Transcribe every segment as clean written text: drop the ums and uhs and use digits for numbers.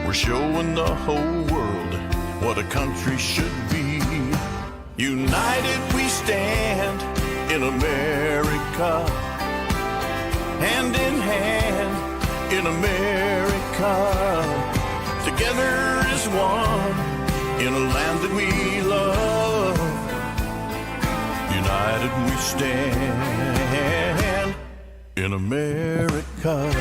We're showing the whole world what a country should be. United we stand in America, hand in hand in America. Together as one in a land that we love. United we stand in America.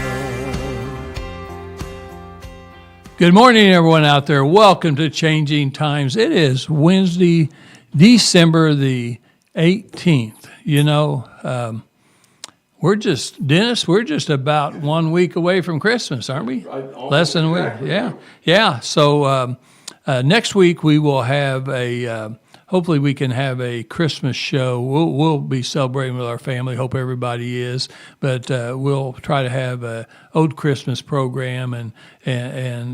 Good morning, everyone out there. Welcome to Changing Times. It is Wednesday, December the 18th. You know, we're just about 1 week away from Christmas, aren't we? Less than a week. Yeah. So next week we will have hopefully we can have a Christmas show. We'll be celebrating with our family. Hope everybody is. But we'll try to have a old Christmas program and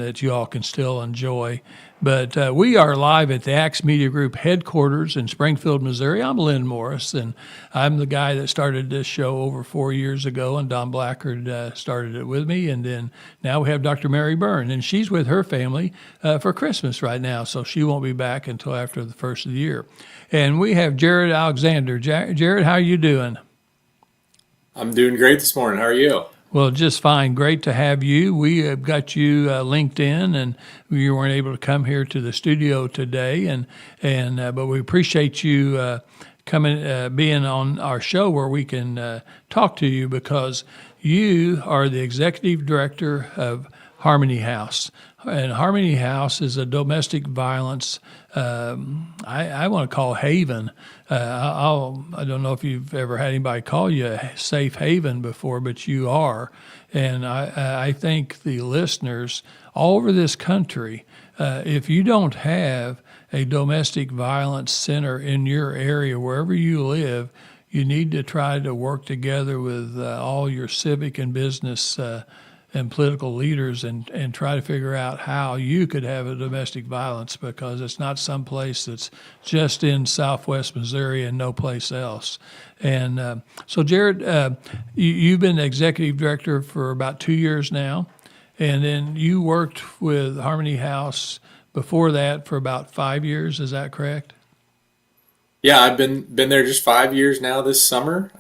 that you all can still enjoy. But we are live at the Acts Media Group headquarters in Springfield, Missouri. I'm Lynn Morris, and I'm the guy that started this show over 4 years ago, and Don Blackard started it with me. And then now we have Dr. Mary Byrne, and she's with her family for Christmas right now, so she won't be back until after the first of the year. And we have Jared Alexander. Jared, how are you doing? I'm doing great this morning. How are you? Well, just fine. Great to have you. We have got you linked in, and you weren't able to come here to the studio today, but we appreciate you coming, being on our show where we can talk to you, because you are the executive director of Harmony House. And Harmony House is a domestic violence, I want to call haven. I don't know if you've ever had anybody call you a safe haven before, but you are. And I think the listeners all over this country, if you don't have a domestic violence center in your area, wherever you live, you need to try to work together with all your civic and business and political leaders and try to figure out how you could have a domestic violence, because it's not some place that's just in Southwest Missouri and no place else. And so, Jared, you've been executive director for about 2 years now, and then you worked with Harmony House before that for about 5 years. Is that correct? Yeah, I've been there just 5 years now this summer.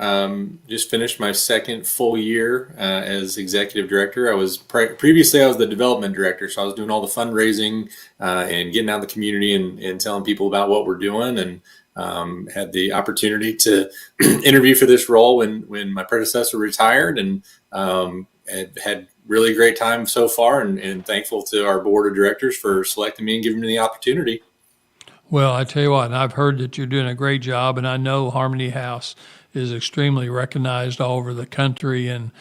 Just finished my second full year as executive director. I was previously I was the development director, so I was doing all the fundraising and getting out in the community and telling people about what we're doing, and had the opportunity to interview for this role when my predecessor retired, and had really great time so far, and thankful to our board of directors for selecting me and giving me the opportunity. Well, I tell you what, and I've heard that you're doing a great job, and I know Harmony House is extremely recognized all over the country and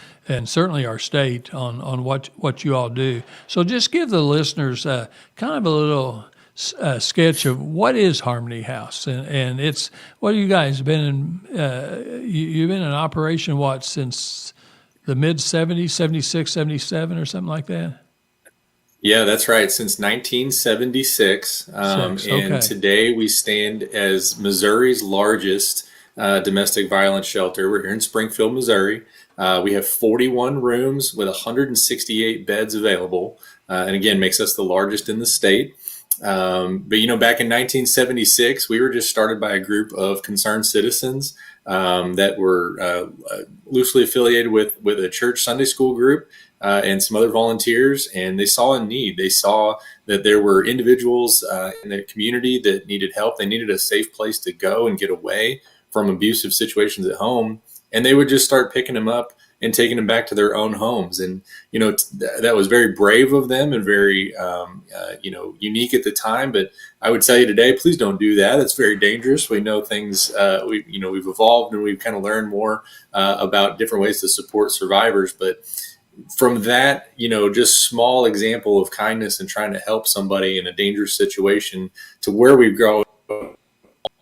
certainly our state on what you all do. So just give the listeners kind of a little sketch of what is Harmony House, and it's what you guys been in. You've been in operation since the mid 70s, 76, 77, or something like that. Yeah, that's right. Since 1976. And today we stand as Missouri's largest domestic violence shelter. We're here in Springfield, Missouri. We have 41 rooms with 168 beds available. And again, makes us the largest in the state. But, back in 1976, we were just started by a group of concerned citizens that were loosely affiliated with a church Sunday school group. And some other volunteers, and they saw a need. They saw that there were individuals in the community that needed help. They needed a safe place to go and get away from abusive situations at home. And they would just start picking them up and taking them back to their own homes. And, that was very brave of them and very, unique at the time. But I would tell you today, please don't do that. It's very dangerous. We know things, we've evolved and we've kind of learned more about different ways to support survivors. But from that, just small example of kindness and trying to help somebody in a dangerous situation to where we've grown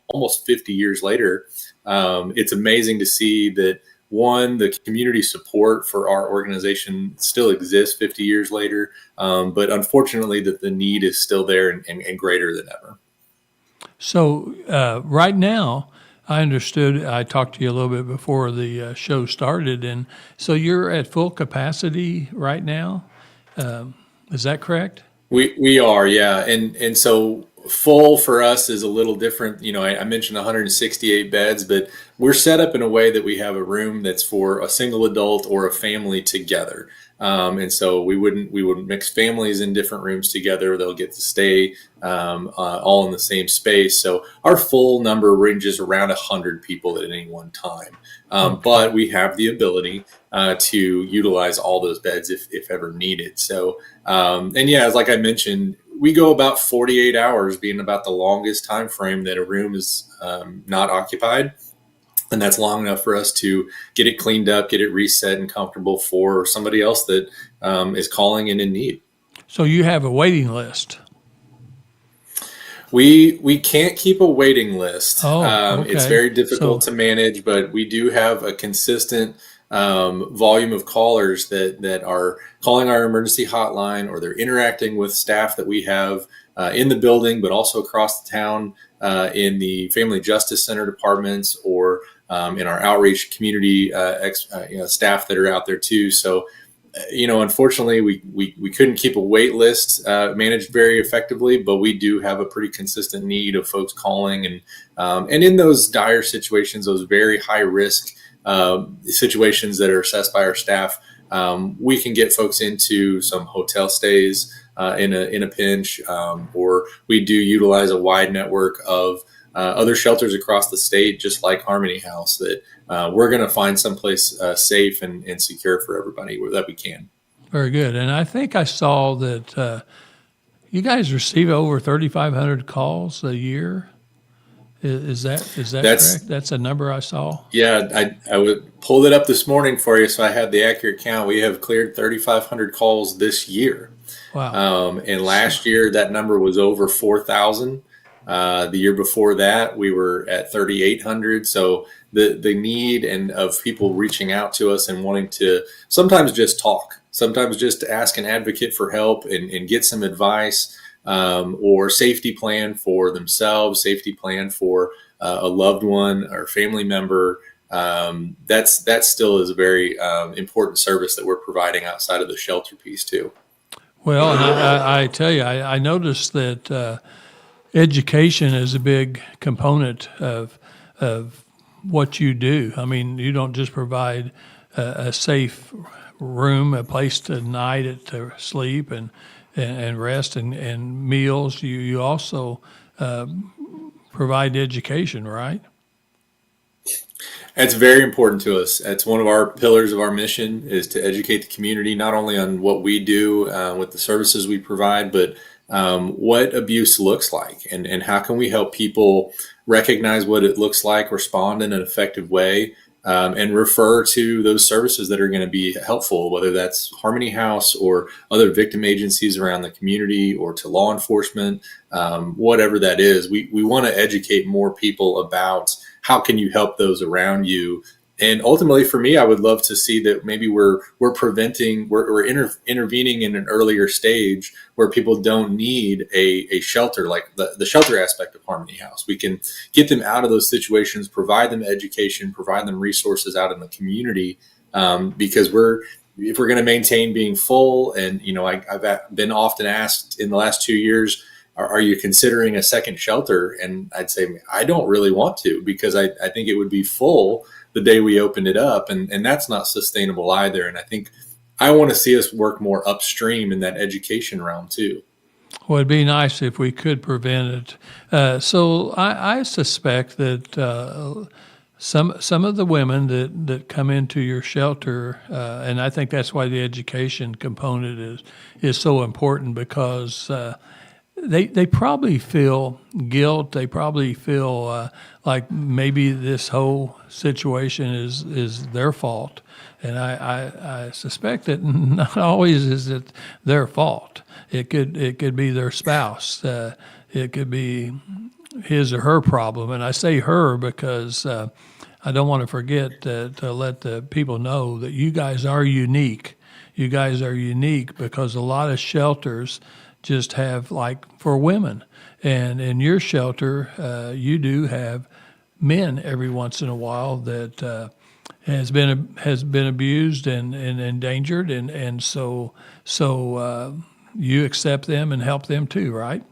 almost 50 years later, it's amazing to see that, one, the community support for our organization still exists 50 years later, but unfortunately that the need is still there and greater than ever. So right now, I talked to you a little bit before the show started, and so you're at full capacity right now. Is that correct? We are, yeah, and so full for us is a little different. I mentioned 168 beds, but we're set up in a way that we have a room that's for a single adult or a family together. And so we wouldn't mix families in different rooms together. They'll get to stay all in the same space. So our full number ranges around 100 people at any one time. Okay. But we have the ability to utilize all those beds if ever needed. So, and yeah, as like I mentioned, we go about 48 hours being about the longest time frame that a room is not occupied. And that's long enough for us to get it cleaned up, get it reset and comfortable for somebody else that is calling in need. So you have a waiting list. We can't keep a waiting list. Oh, It's okay. very difficult to manage, but we do have a consistent volume of callers that are calling our emergency hotline, or they're interacting with staff that we have in the building, but also across the town in the Family Justice Center departments, or in our outreach community staff that are out there too. So unfortunately, we couldn't keep a wait list managed very effectively, but we do have a pretty consistent need of folks calling, and in those dire situations, those very high risk situations that are assessed by our staff, we can get folks into some hotel stays in a pinch, or we do utilize a wide network of other shelters across the state, just like Harmony House, that we're going to find someplace safe and secure for everybody that we can. Very good. And I think I saw that you guys receive over 3,500 calls a year. Is that That's correct? That's a number I saw. Yeah, I would pulled it up this morning for you, so I had the accurate count. We have cleared 3,500 calls this year, Wow. and last year that number was over 4,000. The year before that, we were at 3,800. So the need and of people reaching out to us and wanting to sometimes just talk, sometimes just ask an advocate for help and get some advice, or safety plan for themselves, safety plan for a loved one or family member. That still is a very important service that we're providing outside of the shelter piece too. Well, and I tell you, I noticed that education is a big component of what you do. I mean, you don't just provide a safe room, a place to night to sleep and rest and meals. You also provide education, right? It's very important to us. It's one of our pillars of our mission, is to educate the community, not only on what we do with the services we provide, but what abuse looks like, and how can we help people recognize what it looks like, respond in an effective way, and refer to those services that are going to be helpful, whether that's Harmony House or other victim agencies around the community, or to law enforcement, whatever that is. We want to educate more people about how can you help those around you. And ultimately, for me, I would love to see that maybe we're intervening in an earlier stage where people don't need a shelter, like the shelter aspect of Harmony House. We can get them out of those situations, provide them education, provide them resources out in the community, because if we're going to maintain being full. And I've been often asked in the last 2 years, are you considering a second shelter? And I'd say I don't really want to, because I think it would be full the day we opened it up, and that's not sustainable either. And I think I want to see us work more upstream in that education realm too. Well, it'd be nice if we could prevent it. So I suspect that some of the women that come into your shelter, and I think that's why the education component is so important, because they probably feel guilt. They probably feel like maybe this whole situation is their fault, and I suspect that not always is it their fault. It could be their spouse. It could be his or her problem, and I say her because I don't want to forget to let the people know that you guys are unique. You guys are unique because a lot of shelters just have, like, for women. And in your shelter, you do have men every once in a while that has been abused and endangered, and so you accept them and help them too, right?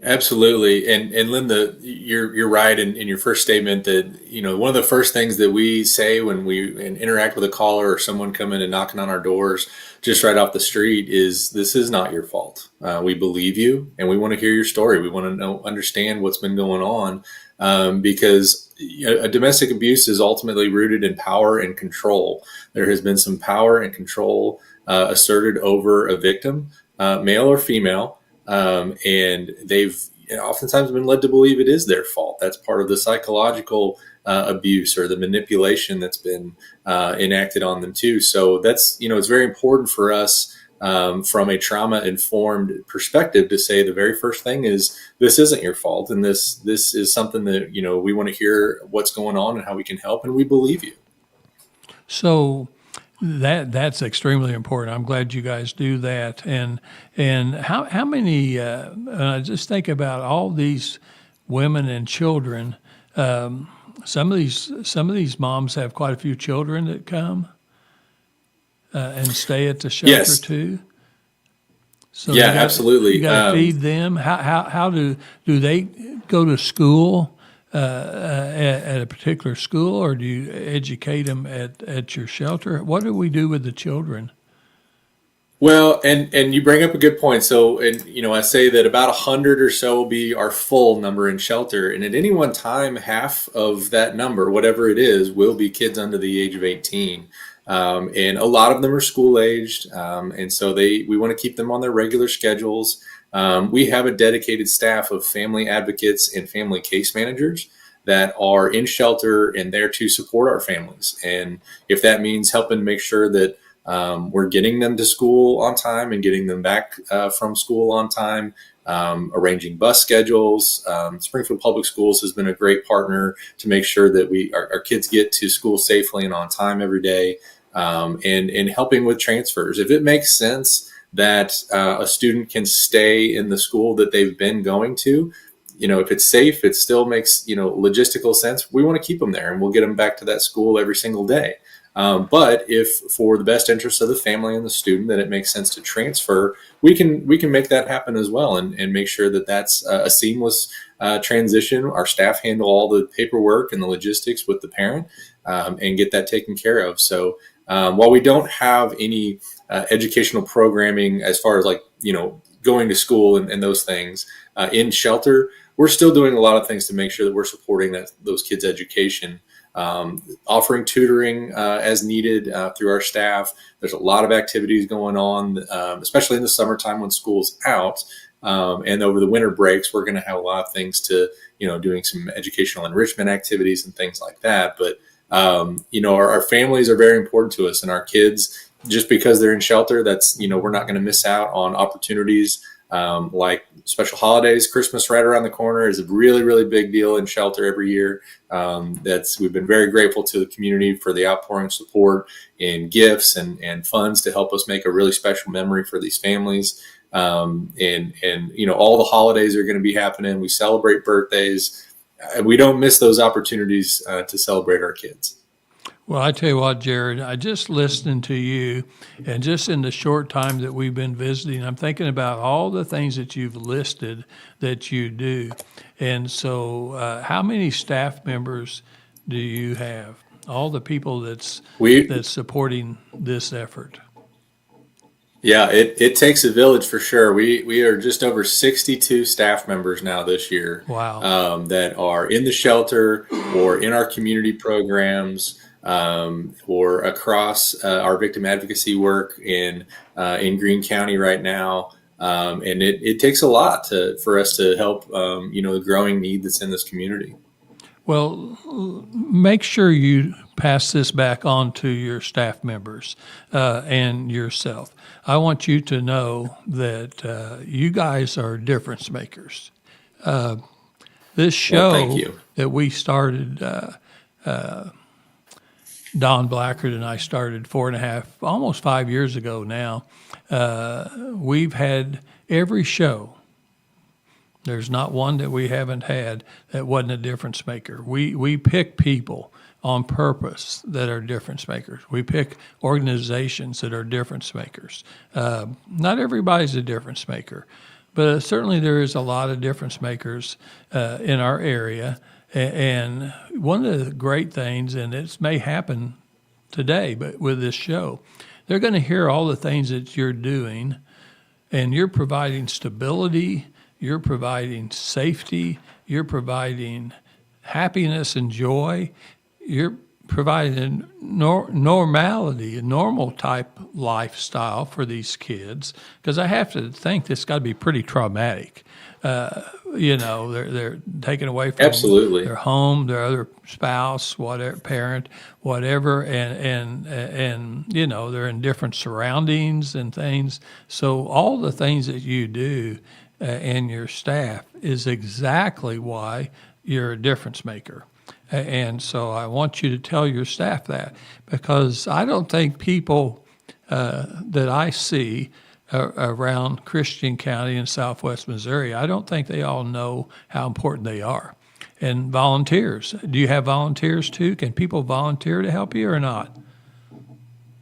Absolutely. And Linda, you're right in your first statement that, one of the first things that we say when we interact with a caller or someone coming and knocking on our doors just right off the street is, this is not your fault. We believe you and we want to hear your story. We want to understand what's been going on, because a domestic abuse is ultimately rooted in power and control. There has been some power and control asserted over a victim, male or female. And they've oftentimes been led to believe it is their fault. That's part of the psychological abuse or the manipulation that's been enacted on them too. So that's, it's very important for us from a trauma-informed perspective to say the very first thing is, this isn't your fault. And this is something that, we want to hear what's going on and how we can help. And we believe you. So that's extremely important. I'm glad you guys do that. And how many? Just think about all these women and children. Some of these moms have quite a few children that come and stay at the shelter Yes. too. So Absolutely. You got to feed them. How do they go to school? At a particular school, or do you educate them at your shelter? What do we do with the children? Well, and you bring up a good point. So, I say that about 100 or so will be our full number in shelter. And at any one time, half of that number, whatever it is, will be kids under the age of 18. And a lot of them are school aged. And so we want to keep them on their regular schedules. We have a dedicated staff of family advocates and family case managers that are in shelter and there to support our families. And if that means helping make sure that we're getting them to school on time and getting them back from school on time, arranging bus schedules. Springfield Public Schools has been a great partner to make sure that our kids get to school safely and on time every day, and helping with transfers. If it makes sense that a student can stay in the school that they've been going to, if it's safe, it still makes, logistical sense. We want to keep them there and we'll get them back to that school every single day. But if for the best interest of the family and the student that it makes sense to transfer, we can make that happen as well and make sure that that's a seamless transition. Our staff handle all the paperwork and the logistics with the parent and get that taken care of. So while we don't have any educational programming as far as going to school and those things in shelter, we're still doing a lot of things to make sure that we're supporting those kids' education. Offering tutoring as needed through our staff. There's a lot of activities going on, especially in the summertime when school's out. And over the winter breaks, we're going to have a lot of things to, doing some educational enrichment activities and things like that. But, our families are very important to us, and our kids, just because they're in shelter, that's, we're not going to miss out on opportunities like special holidays. Christmas right around the corner is a really, really big deal in shelter every year. We've been very grateful to the community for the outpouring support in gifts and funds to help us make a really special memory for these families. And all the holidays are going to be happening. We celebrate birthdays. We don't miss those opportunities to celebrate our kids. Well, I tell you what, Jared, I just listened to you, and just in the short time that we've been visiting, I'm thinking about all the things that you've listed that you do. And so how many staff members do you have? All the people that's supporting this effort. Yeah, it takes a village for sure. We are just over 62 staff members now this year. Wow. That are in the shelter or in our community programs, or across our victim advocacy work in Greene County right now. And it takes a lot for us to help, the growing need that's in this community. Well, make sure you pass this back on to your staff members and yourself. I want you to know that you guys are difference makers. This show thank you. that we started, Don Blackard and I started 4.5, almost 5 years ago now. We've had every show. There's not one that we haven't had that wasn't a difference maker. We pick people on purpose that are difference makers. We pick organizations that are difference makers. Not everybody's a difference maker, but certainly there is a lot of difference makers in our area. And one of the great things, and it may happen today, but with this show, they're going to hear all the things that you're doing, and you're providing stability, you're providing safety, you're providing happiness and joy, you're providing normality, a normal type lifestyle for these kids. Because I have to think this got to be pretty traumatic. They're taken away from Absolutely. their home, their other spouse, whatever, parent, whatever, and they're in different surroundings and things. So all the things that you do and your staff is exactly why you're a difference maker. And so I want you to tell your staff that, because I don't think people that I see around Christian County in southwest Missouri, I don't think they all know how important they are. And volunteers, do you have volunteers too? Can people volunteer to help you or not?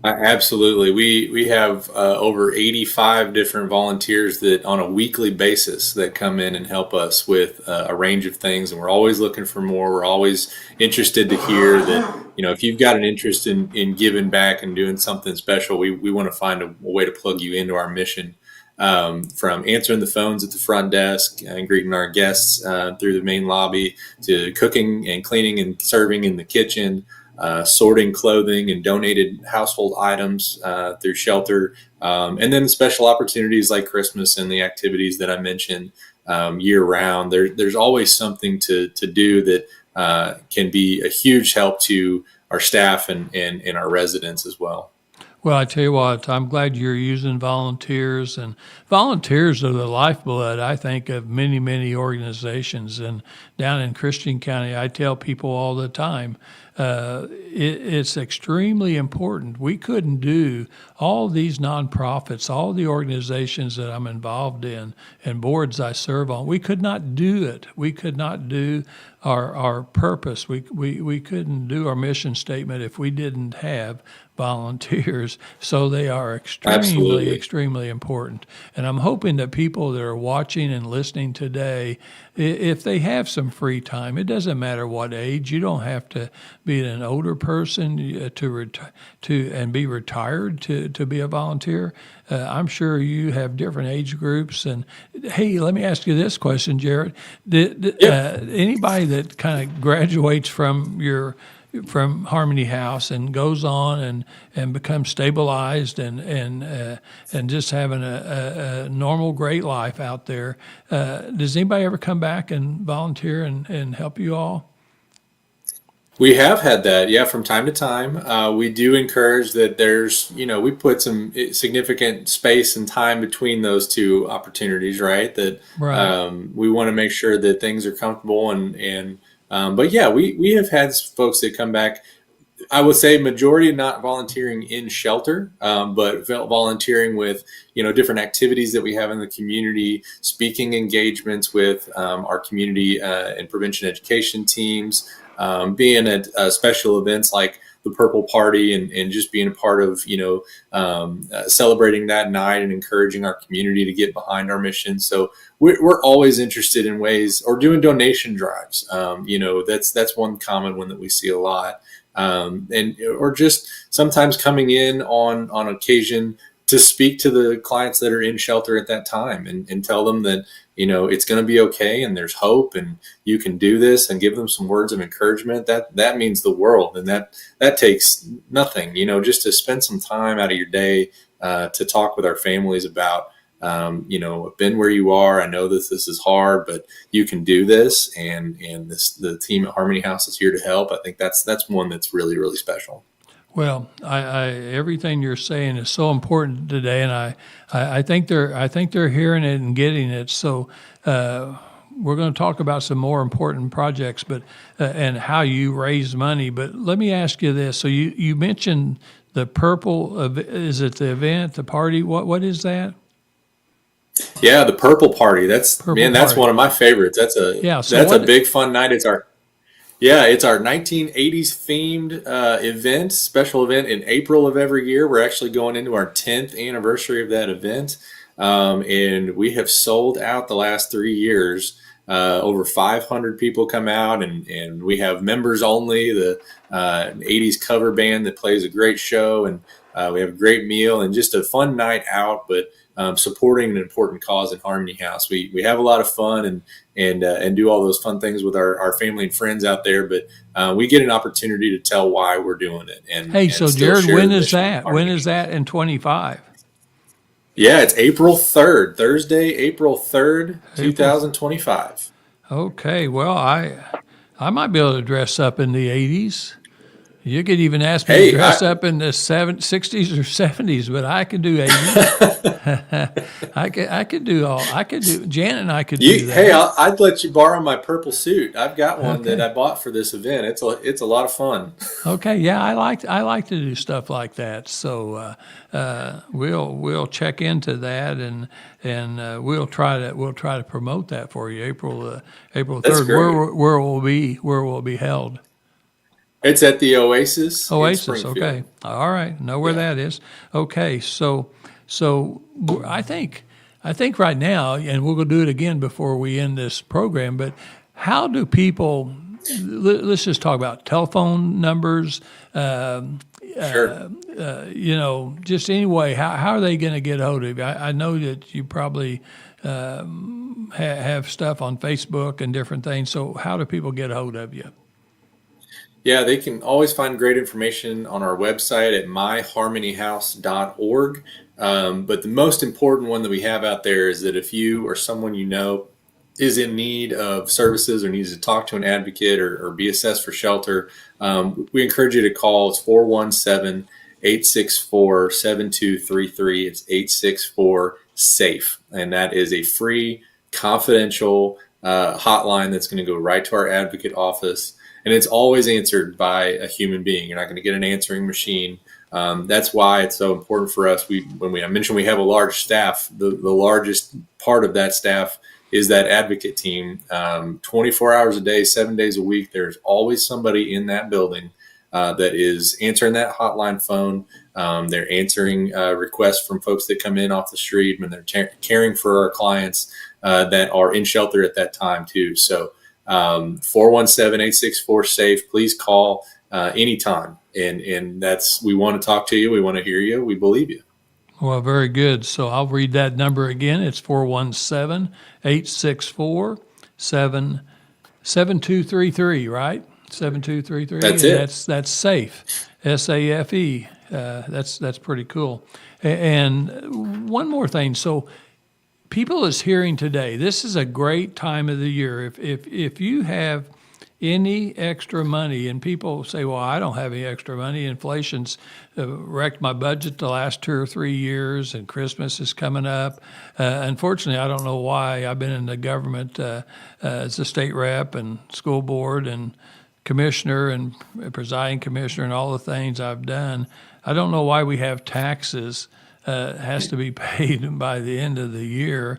Absolutely. We have over 85 different volunteers that on a weekly basis that come in and help us with a range of things. And we're always looking for more. We're always interested to hear that, if you've got an interest in giving back and doing something special, we want to find a way to plug you into our mission. From answering the phones at the front desk and greeting our guests through the main lobby, to cooking and cleaning and serving in the kitchen, sorting clothing and donated household items through shelter, and then special opportunities like Christmas and the activities that I mentioned year round. There's always something to do that can be a huge help to our staff and our residents as well. Well, I tell you what, I'm glad you're using volunteers, and volunteers are the lifeblood, I think, of many, many organizations. And down in Christian County, I tell people all the time, it's extremely important. We couldn't do all these nonprofits, all the organizations that I'm involved in and boards I serve on. We could not do it. We could not do our purpose. We couldn't do our mission statement if we didn't have volunteers. So they are extremely important. And I'm hoping that people that are watching and listening today, if they have some free time, it doesn't matter what age. You don't have to be an older person and be retired to be a volunteer. I'm sure you have different age groups. And hey, let me ask you this question, Jared. Anybody that kind of graduates from Harmony House and goes on and becomes stabilized and just having a normal, great life out there, does anybody ever come back and volunteer and help you all? We have had that, yeah, from time to time. We do encourage that there's, we put some significant space and time between those two opportunities, right? That Right. We want to make sure that things are comfortable but yeah, we have had folks that come back. I would say majority not volunteering in shelter, but volunteering with, different activities that we have in the community, speaking engagements with our community and prevention education teams, being at special events like the Purple Party and just being a part of, celebrating that night and encouraging our community to get behind our mission. So we're always interested in ways, or doing donation drives. That's one common one that we see a lot. Or just sometimes coming in on occasion to speak to the clients that are in shelter at that time and tell them that, it's going to be okay and there's hope and you can do this, and give them some words of encouragement. That means the world. And that takes nothing, just to spend some time out of your day to talk with our families about, I've been where you are. I know that this is hard, but you can do this. And the team at Harmony House is here to help. I think that's one that's really, really special. Well, I everything you're saying is so important today, and I think they're hearing it and getting it. So we're going to talk about some more important projects, but and how you raise money. But let me ask you this: so you mentioned the Purple. Is it the event, the party? What is that? Yeah, the Purple Party. That's Purple that's Party. one of my favorites. That's a big fun night. Yeah, it's our 1980s themed event, special event in April of every year. We're actually going into our 10th anniversary of that event. And we have sold out the last 3 years. Over 500 people come out, and we have members only, the 80s cover band that plays a great show, and we have a great meal and just a fun night out, but supporting an important cause at Harmony House. We have a lot of fun and do all those fun things with our family and friends out there, but we get an opportunity to tell why we're doing it. Hey, so Jared, when is that? When is that in 25? Yeah, it's April 3rd, Thursday, April 3rd, 2025. Okay, well, I might be able to dress up in the 80s. You could even ask me to dress up in the 60s or 70s, but I could do 80s. I could do, Janet and I could do that. Hey, I'd let you borrow my purple suit. I've got one that I bought for this event. It's a lot of fun. Okay, yeah, I like to do stuff like that. So we'll check into that and we'll try to promote that for you. April 3rd. Where will it be held? It's at the Oasis. Oasis, okay. All right, know where that is. Okay, so I think right now, and we'll go do it again before we end this program, but how do people, let's just talk about telephone numbers, Sure. Just anyway, how are they going to get a hold of you? I know that you probably have stuff on Facebook and different things, so how do people get a hold of you? Yeah, they can always find great information on our website at myharmonyhouse.org. But the most important one that we have out there is that if you or someone you know is in need of services or needs to talk to an advocate or be assessed for shelter, we encourage you to call. It's 417-864-7233. It's 864-SAFE. And that is a free, confidential hotline that's going to go right to our advocate office. And it's always answered by a human being. You're not going to get an answering machine. That's why it's so important for us. I mentioned we have a large staff. The largest part of that staff is that advocate team. 24 hours a day, 7 days a week. There's always somebody in that building that is answering that hotline phone. They're answering requests from folks that come in off the street, and they're caring for our clients that are in shelter at that time too. So 417-864-SAFE. Please call anytime. And we want to talk to you. We want to hear you. We believe you. Well, very good. So I'll read that number again. It's 417-864-7233, right? 7233. That's it. That's SAFE. SAFE. That's pretty cool. And one more thing. So people is hearing today, this is a great time of the year. If you have any extra money, and people say, well, I don't have any extra money. Inflation's wrecked my budget the last 2 or 3 years, and Christmas is coming up. Unfortunately, I don't know why. I've been in the government as a state rep and school board and commissioner and presiding commissioner and all the things I've done. I don't know why we have taxes has to be paid by the end of the year,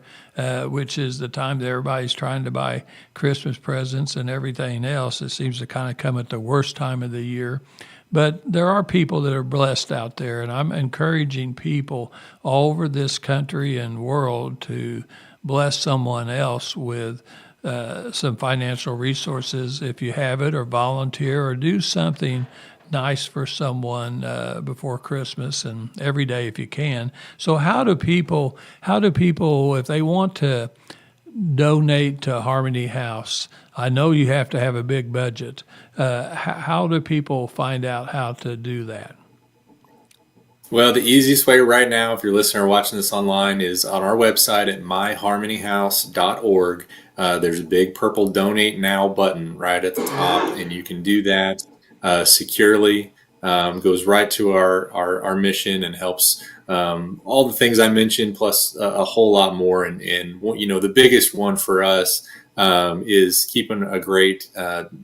which is the time that everybody's trying to buy Christmas presents and everything else. It seems to kind of come at the worst time of the year. But there are people that are blessed out there, and I'm encouraging people all over this country and world to bless someone else with some financial resources if you have it, or volunteer, or do something nice for someone before Christmas and every day if you can. So how do people, if they want to donate to Harmony House, I know you have to have a big budget. How do people find out how to do that? Well, the easiest way right now, if you're listening or watching this online, is on our website at myharmonyhouse.org. There's a big purple Donate Now button right at the top, and you can do that securely. Goes right to our mission and helps all the things I mentioned, plus a whole lot more. And the biggest one for us is keeping a great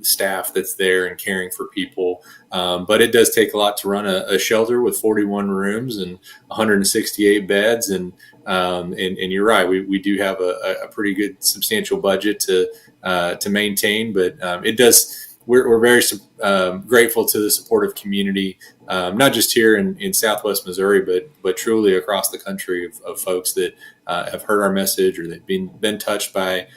staff that's there and caring for people. But it does take a lot to run a shelter with 41 rooms and 168 beds. And you're right, we do have a pretty good substantial budget to maintain, but it does. we're very grateful to the supportive community, not just here in Southwest Missouri, but truly across the country of folks that have heard our message or they've been touched by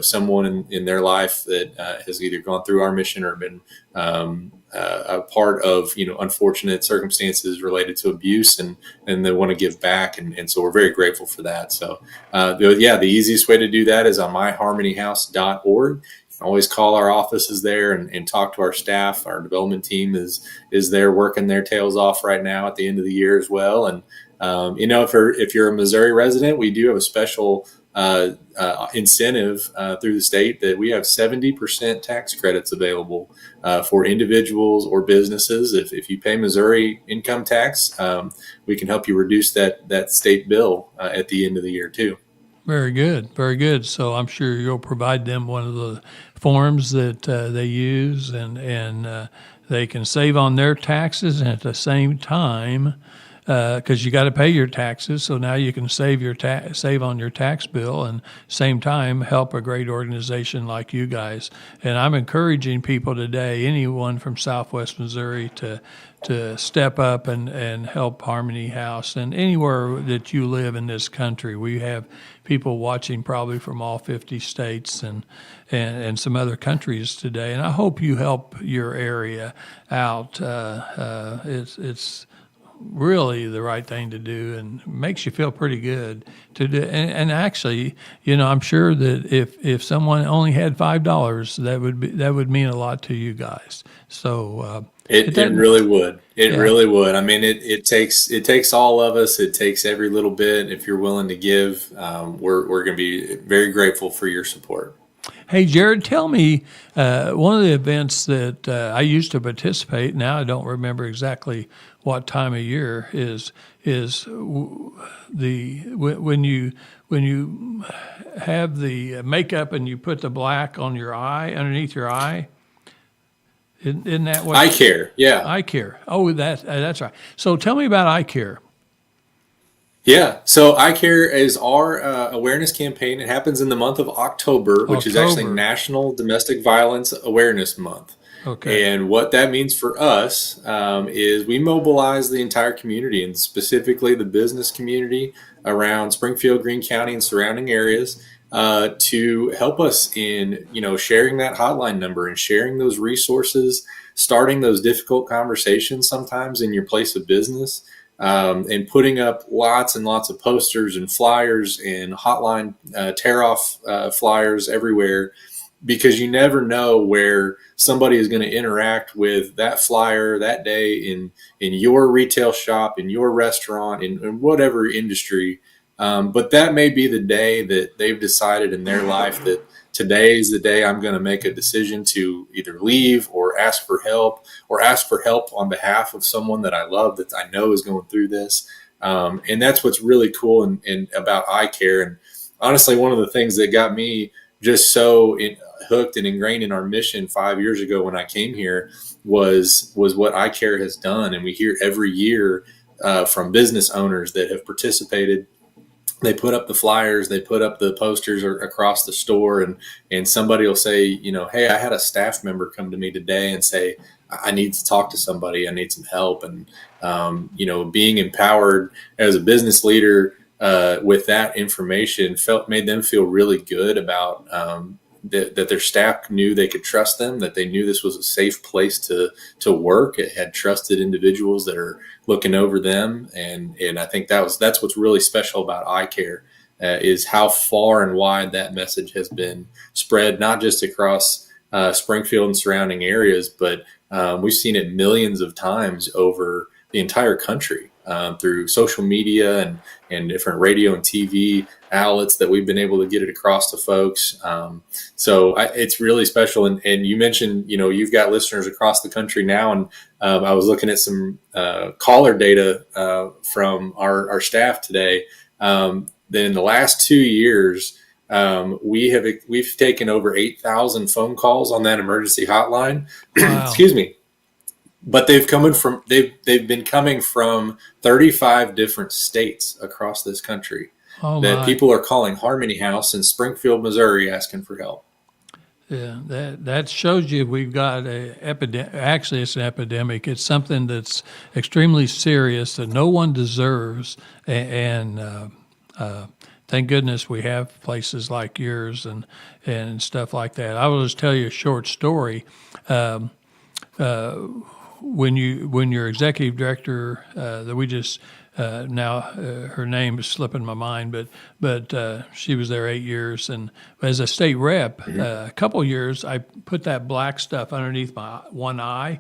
someone in their life that has either gone through our mission or been a part of unfortunate circumstances related to abuse, and they want to give back, and so we're very grateful for that. So the easiest way to do that is on myharmonyhouse.org. Always call our offices there and talk to our staff. Our development team is there working their tails off right now at the end of the year as well. And if you're a Missouri resident, we do have a special incentive through the state that we have 70% tax credits available for individuals or businesses. If you pay Missouri income tax, we can help you reduce that state bill at the end of the year too. Very good, very good. So I'm sure you'll provide them one of the forms that they use, and they can save on their taxes, and at the same time, because you got to pay your taxes, so now you can save on your tax bill, and same time help a great organization like you guys. And I'm encouraging people today, anyone from Southwest Missouri, to step up and help Harmony House, and anywhere that you live in this country. We have people watching probably from all 50 states and some other countries today, and I hope you help your area out. It's really the right thing to do, and makes you feel pretty good to do. And actually, I'm sure that if someone only had $5, that would mean a lot to you guys. So it really would. It really would. I mean, it takes all of us. It takes every little bit. If you're willing to give, we're going to be very grateful for your support. Hey, Jared, tell me, one of the events that I used to participate, now I don't remember exactly what time of year, is when you have the makeup and you put the black on your eye, underneath your eye. Isn't that what? Eye care, yeah. Eye care. Oh, that's right. So tell me about eye care. Yeah, so Eye Care is our awareness campaign. It happens in the month of October, which is actually National Domestic Violence Awareness Month. Okay. And what that means for us is we mobilize the entire community, and specifically the business community around Springfield, Greene County, and surrounding areas to help us in sharing that hotline number and sharing those resources, starting those difficult conversations sometimes in your place of business. And putting up lots and lots of posters and flyers and hotline tear-off flyers everywhere, because you never know where somebody is going to interact with that flyer that day in your retail shop, in your restaurant, in whatever industry. But that may be the day that they've decided in their life that today is the day I'm going to make a decision to either leave or ask for help on behalf of someone that I love, that I know is going through this. And that's what's really cool and about Eye Care. And honestly, one of the things that got me just so hooked and ingrained in our mission 5 years ago when I came here was what Eye Care has done. And we hear every year from business owners that have participated. They put up the flyers, they put up the posters across the store, and somebody will say, hey, I had a staff member come to me today and say, I need to talk to somebody, I need some help. And, being empowered as a business leader with that information made them feel really good about that their staff knew they could trust them, that they knew this was a safe place to work. It had trusted individuals that are looking over them. And I think that's what's really special about Eye Care, is how far and wide that message has been spread, not just across Springfield and surrounding areas, but we've seen it millions of times over the entire country through social media and different radio and TV outlets that we've been able to get it across to folks. So it's really special. And you mentioned, you've got listeners across the country now. And I was looking at some caller data from our staff today. That in the last 2 years, we've taken over 8,000 phone calls on that emergency hotline. Wow. Excuse me. But they've been coming from 35 different states across this country. That people are calling Harmony House in Springfield, Missouri, asking for help. Yeah, that shows you we've got a epidemic. Actually, it's an epidemic. It's something that's extremely serious that no one deserves, and thank goodness we have places like yours and stuff like that. I will just tell you a short story. When your executive director that we just her name is slipping my mind, but she was there 8 years, and as a state rep, a couple years I put that black stuff underneath my one eye,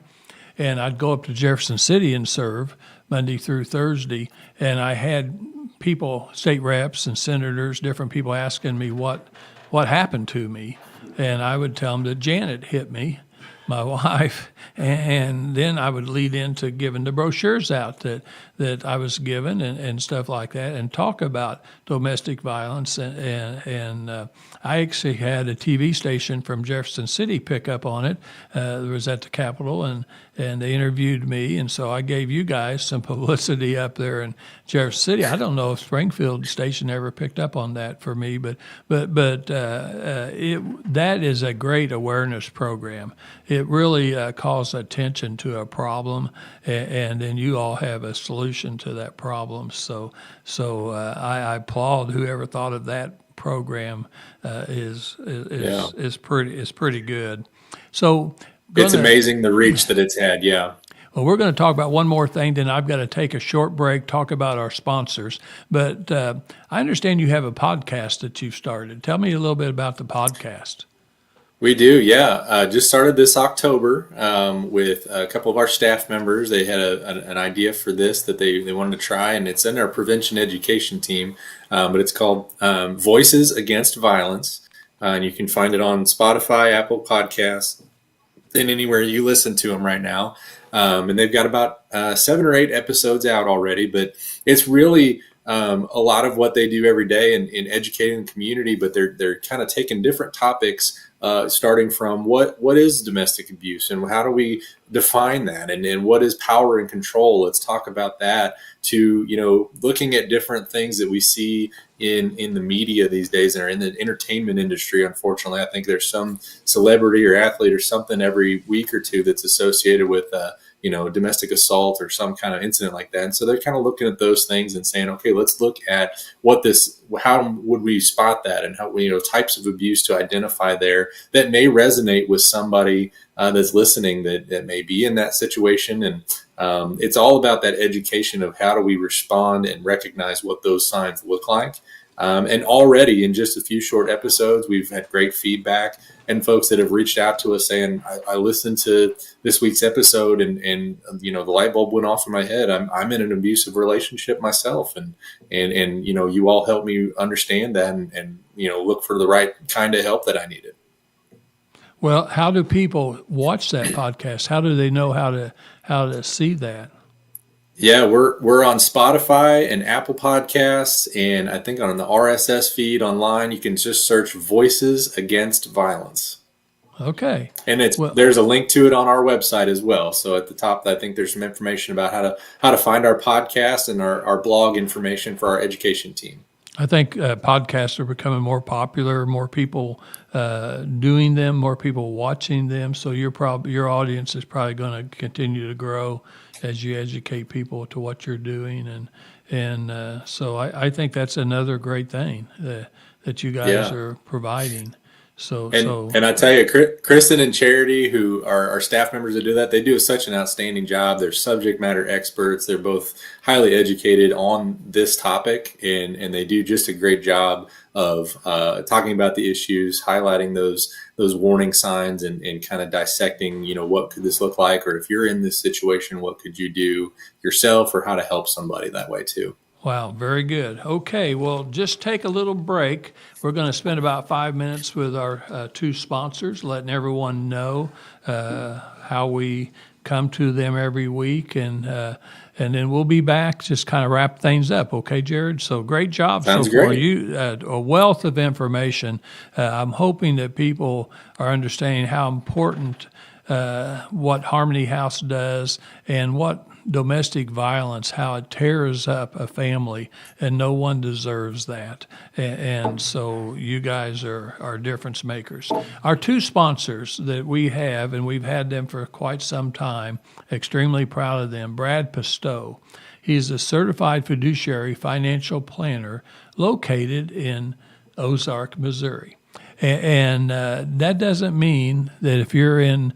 and I'd go up to Jefferson City and serve Monday through Thursday, and I had people, state reps and senators, different people asking me what happened to me, and I would tell them that Janet hit me, my wife, and then I would lead into giving the brochures out that I was given and stuff like that, and talk about domestic violence. And I actually had a TV station from Jefferson City pick up on it. It was at the Capitol, and they interviewed me, and so I gave you guys some publicity up there in Jefferson City. I don't know if Springfield station ever picked up on that for me, but that is a great awareness program. It really calls attention to a problem, and then you all have a solution to that problem. So I applaud whoever thought of that program. Is pretty good. So it's amazing the reach that it's had. Yeah. Well, we're going to talk about one more thing, then I've got to take a short break, talk about our sponsors. But I understand you have a podcast that you've started. Tell me a little bit about the podcast. We do, yeah. Just started this October with a couple of our staff members. They had an idea for this that they wanted to try, and it's in our prevention education team. But it's called Voices Against Violence. And you can find it on Spotify, Apple Podcasts, and anywhere you listen to them right now. And they've got about 7 or 8 episodes out already, but it's really a lot of what they do every day in educating the community, but they're kind of taking different topics, starting from what is domestic abuse and how do we define that, and what is power and control. Let's talk about that, to looking at different things that we see in the media these days and are in the entertainment industry. Unfortunately, I think there's some celebrity or athlete or something every week or two that's associated with domestic assault or some kind of incident like that. And so they're kind of looking at those things and saying, okay, let's look at how would we spot that, and how, types of abuse to identify there that may resonate with somebody that's listening that may be in that situation. And it's all about that education of how do we respond and recognize what those signs look like. And already in just a few short episodes, we've had great feedback and folks that have reached out to us saying, I listened to this week's episode and the light bulb went off in my head. I'm in an abusive relationship myself. And you all helped me understand that and look for the right kind of help that I needed. Well, how do people watch that podcast? How do they know how to see that? Yeah, we're on Spotify and Apple Podcasts, and I think on the RSS feed online, you can just search Voices Against Violence. Okay. And there's a link to it on our website as well. So at the top, I think there's some information about how to find our podcast and our blog information for our education team. I think podcasts are becoming more popular, more people doing them, more people watching them. So your audience is probably going to continue to grow as you educate people to what you're doing. And so I think that's another great thing that you guys are providing. And I tell you, Kristen and Charity, who are our staff members that do that, they do such an outstanding job. They're subject matter experts. They're both highly educated on this topic, and they do just a great job of talking about the issues, highlighting those warning signs, and kind of dissecting, what could this look like, or if you're in this situation, what could you do yourself, or how to help somebody that way too. Wow, very good. Okay, well, just take a little break. We're going to spend about 5 minutes with our 2 sponsors, letting everyone know how we come to them every week, and then we'll be back, just kind of wrap things up. Okay, Jared? So great job Sounds so far. Great. You a wealth of information. I'm hoping that people are understanding how important what Harmony House does and what domestic violence, how it tears up a family, and no one deserves that. And so you guys are difference makers. Our two sponsors that we have, and we've had them for quite some time, extremely proud of them. Brad Pistow. He's a certified fiduciary financial planner located in Ozark, Missouri. And that doesn't mean that if you're in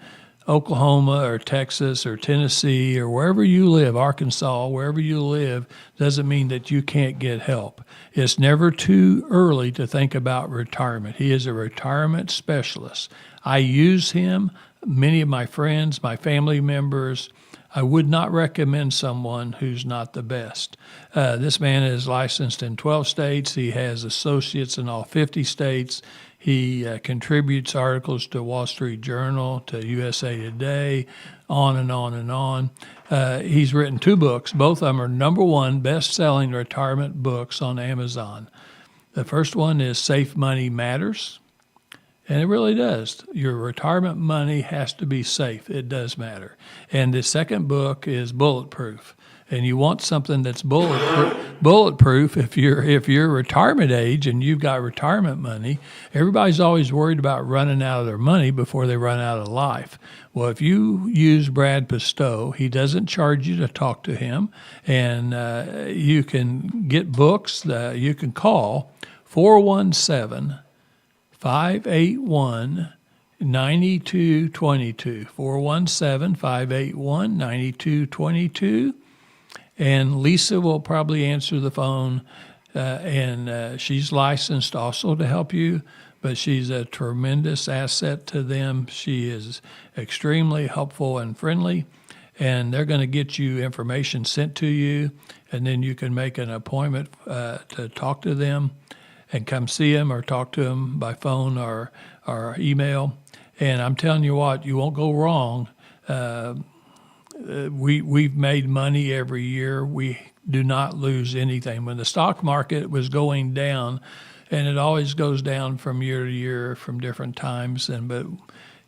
Oklahoma or Texas or Tennessee or wherever you live, Arkansas, wherever you live, doesn't mean that you can't get help. It's never too early to think about retirement. He is a retirement specialist. I use him. Many of my friends, my family members, I would not recommend someone who's not the best. This man is licensed in 12 states. He has associates in all 50 states. He contributes articles to Wall Street Journal, to USA Today, on and on and on. He's written 2 books. Both of them are #1 best-selling retirement books on Amazon. The first one is Safe Money Matters, and it really does. Your retirement money has to be safe. It does matter. And the second book is Bulletproof. And you want something that's bulletproof if you're retirement age and you've got retirement money. Everybody's always worried about running out of their money before they run out of life. Well, if you use Brad Pistow, he doesn't charge you to talk to him, and you can get books. You can call 417-581-9222, 417-581-9222. And Lisa will probably answer the phone, and she's licensed also to help you, but she's a tremendous asset to them. She is extremely helpful and friendly, and they're going to get you information sent to you, and then you can make an appointment to talk to them and come see them or talk to them by phone or email. And I'm telling you what, you won't go wrong. We've made money every year. We do not lose anything. When the stock market was going down, and it always goes down from year to year from different times, but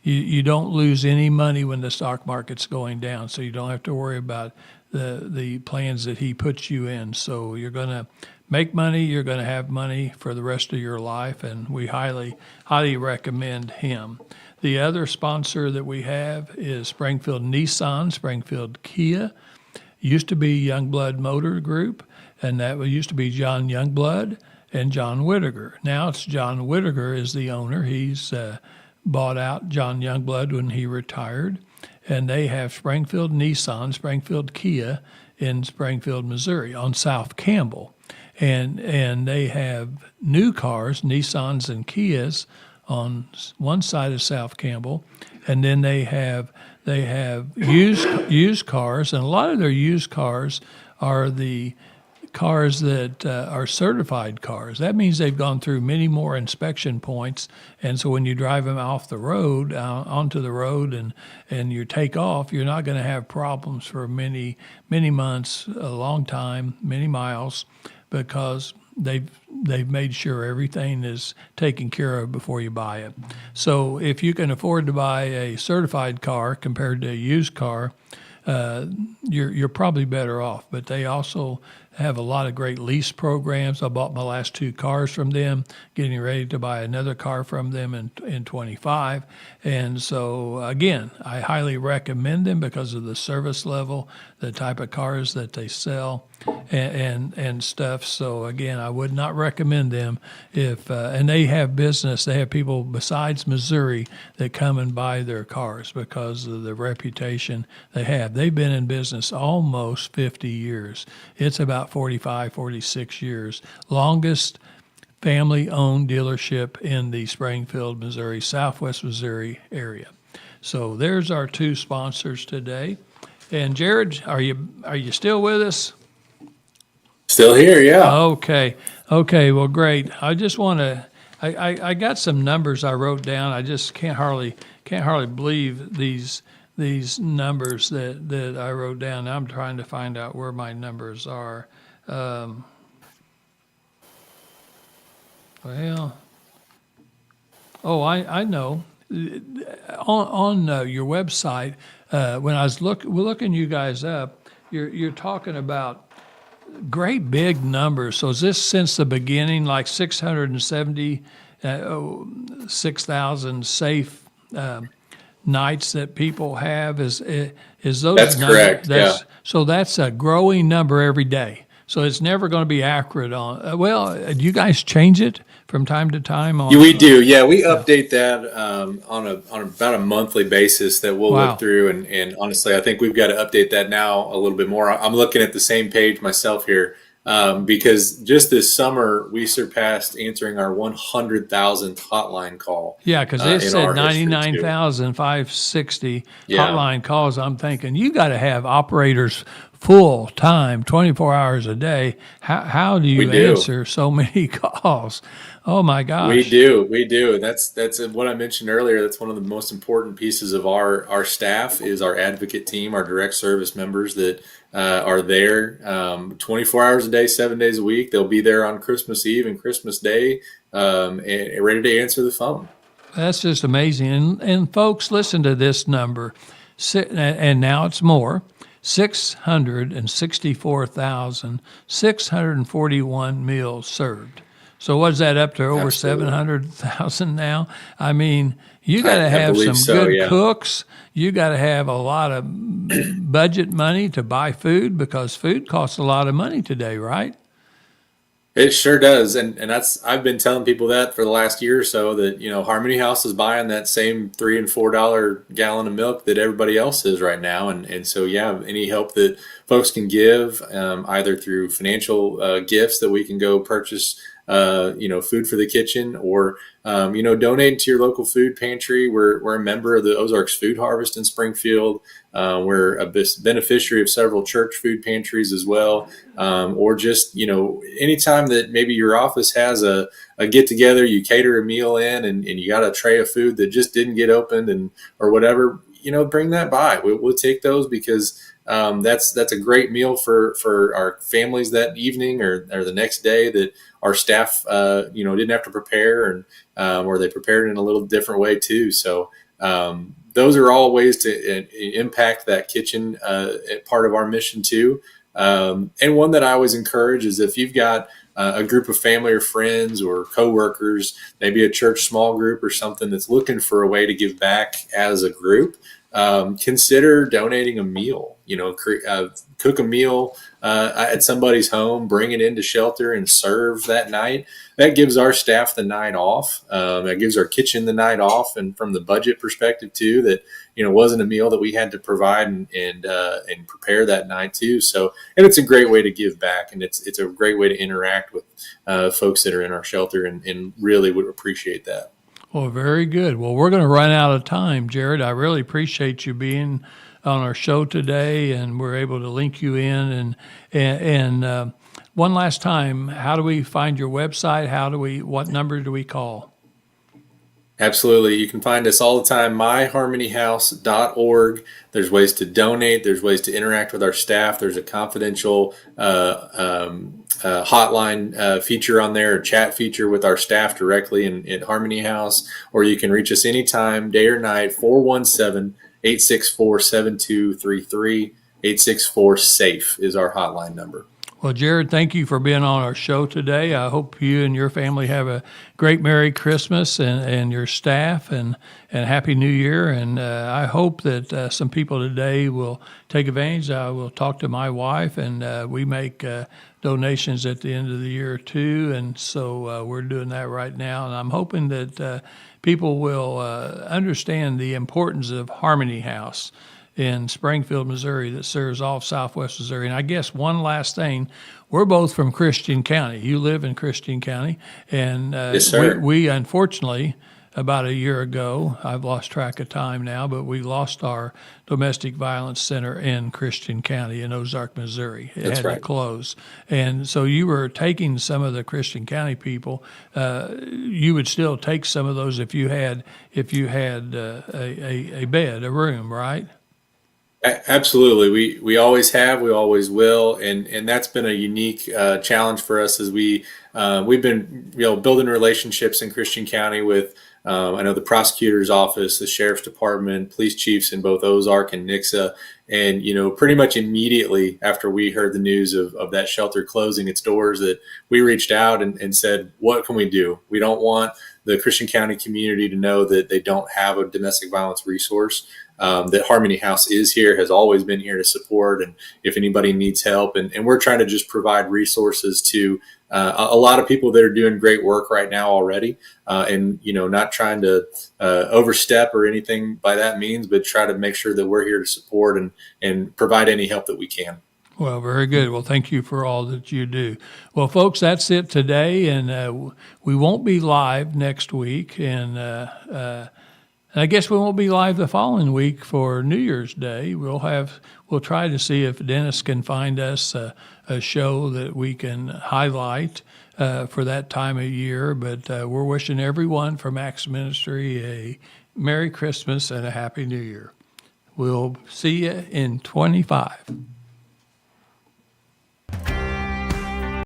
you don't lose any money when the stock market's going down, so you don't have to worry about the plans that he puts you in. So you're going to make money, you're going to have money for the rest of your life, and we highly, highly recommend him. The other sponsor that we have is Springfield Nissan, Springfield Kia. Used to be Youngblood Motor Group, and that used to be John Youngblood and John Whittaker. Now it's John Whittaker is the owner. He's bought out John Youngblood when he retired, and they have Springfield Nissan, Springfield Kia in Springfield, Missouri on South Campbell. And they have new cars, Nissans and Kias, on one side of South Campbell, and then they have used cars, and a lot of their used cars are the cars that are certified cars. That means they've gone through many more inspection points, and so when you drive them off the road, onto the road, and you take off, you're not going to have problems for many months, a long time, many miles, because they've made sure everything is taken care of before you buy it. So if you can afford to buy a certified car compared to a used car, you're probably better off. But they also have a lot of great lease programs. I bought my last 2 cars from them, getting ready to buy another car from them in 25. And so, again, I highly recommend them because of the service level, the type of cars that they sell, and stuff. So, again, I would not recommend them if, and they have business. They have people besides Missouri that come and buy their cars because of the reputation they have. They've been in business almost 50 years. It's about 45, 46 years. Longest family-owned dealership in the Springfield, Missouri, Southwest Missouri area. So there's our 2 sponsors today. And Jared, are you still with us? Still here, yeah. Okay. Well, great. I just want to. I got some numbers I wrote down. I just can't hardly believe these numbers that I wrote down. Now I'm trying to find out where my numbers are. I know. On your website, when I was looking you guys up, you're talking about great big numbers. So is this since the beginning, like 676,000 safe nights that people have? Is those That's correct. Yeah. So that's a growing number every day. So it's never going to be accurate on. Do you guys change it from time to time? On Yeah, we do. Yeah, we update that on about a monthly basis that we'll Wow. look through. And honestly, I think we've got to update that now a little bit more. I'm looking at the same page myself here because just this summer we surpassed answering our 100,000th hotline call. Yeah, because it in said our history, too. 99,560 Yeah. hotline calls. I'm thinking you got to have operators full time, 24 hours a day. How do you We do. answer so many calls? Oh my gosh. We do. That's what I mentioned earlier. That's one of the most important pieces of our staff is our advocate team, our direct service members that are there 24 hours a day, 7 days a week. They'll be there on Christmas Eve and Christmas Day, and ready to answer the phone. That's just amazing. And folks, listen to this number. And now it's more. 664,641 meals served. So what's that up to over Absolutely. 700,000 now? I mean, you got to I have believe some so, good yeah. cooks. You got to have a lot of budget money to buy food because food costs a lot of money today, right? It sure does, and that's I've been telling people that for the last year or so that Harmony House is buying that same $3 and $4 gallon of milk that everybody else is right now, and so yeah, any help that folks can give, either through financial gifts that we can go purchase, food for the kitchen, or donate to your local food pantry. We're a member of the Ozarks Food Harvest in Springfield. We're a beneficiary of several church food pantries as well. Or just, anytime that maybe your office has a get together, you cater a meal in and you got a tray of food that just didn't get opened or whatever, bring that by. We'll take those because that's a great meal for our families that evening or the next day that our staff, didn't have to prepare or they prepared in a little different way too. So, those are all ways to impact that kitchen part of our mission too. And one that I always encourage is if you've got a group of family or friends or coworkers, maybe a church small group or something that's looking for a way to give back as a group, consider donating a meal. Cook a meal at somebody's home, bring it into shelter and serve that night. That gives our staff the night off. That gives our kitchen the night off. And from the budget perspective too, that, wasn't a meal that we had to provide and prepare that night too. So, and it's a great way to give back, and it's a great way to interact with folks that are in our shelter and really would appreciate that. Well, very good. Well, we're going to run out of time, Jared. I really appreciate you being on our show today, and we're able to link you in. And one last time, how do we find your website? What number do we call? Absolutely. You can find us all the time, myharmonyhouse.org. There's ways to donate. There's ways to interact with our staff. There's a confidential hotline feature on there, a chat feature with our staff directly at Harmony House, or you can reach us anytime, day or night, 417-864-7233. 864-SAFE is our hotline number. Well, Jared, thank you for being on our show today. I hope you and your family have a great Merry Christmas and your staff and Happy New Year. And I hope that some people today will take advantage. I will talk to my wife, and we make donations at the end of the year too. And so we're doing that right now. And I'm hoping that people will understand the importance of Harmony House in Springfield, Missouri, that serves all of Southwest Missouri. And I guess one last thing, we're both from Christian County. You live in Christian County, and Yes, sir. we unfortunately, about a year ago, I've lost track of time now, but we lost our domestic violence center in Christian County in Ozark, Missouri. It That's had right. to close. And so you were taking some of the Christian County people. You would still take some of those if you had a bed, a room, right? Absolutely. We always have, we always will. And that's been a unique challenge for us as we've been, building relationships in Christian County with I know the prosecutor's office, the sheriff's department, police chiefs in both Ozark and Nixa. And, pretty much immediately after we heard the news of that shelter closing its doors, that we reached out and said, what can we do? We don't want the Christian County community to know that they don't have a domestic violence resource. That Harmony House is here, has always been here to support, and if anybody needs help, and we're trying to just provide resources to a lot of people that are doing great work right now already, and not trying to overstep or anything by that means, but try to make sure that we're here to support and provide any help that we can. Well, very good. Well, thank you for all that you do. Well, folks, that's it today, and we won't be live next week, and I guess we won't be live the following week for New Year's Day. We'll try to see if Dennis can find us a show that we can highlight for that time of year. But we're wishing everyone from Acts Ministry a Merry Christmas and a Happy New Year. We'll see you in 25.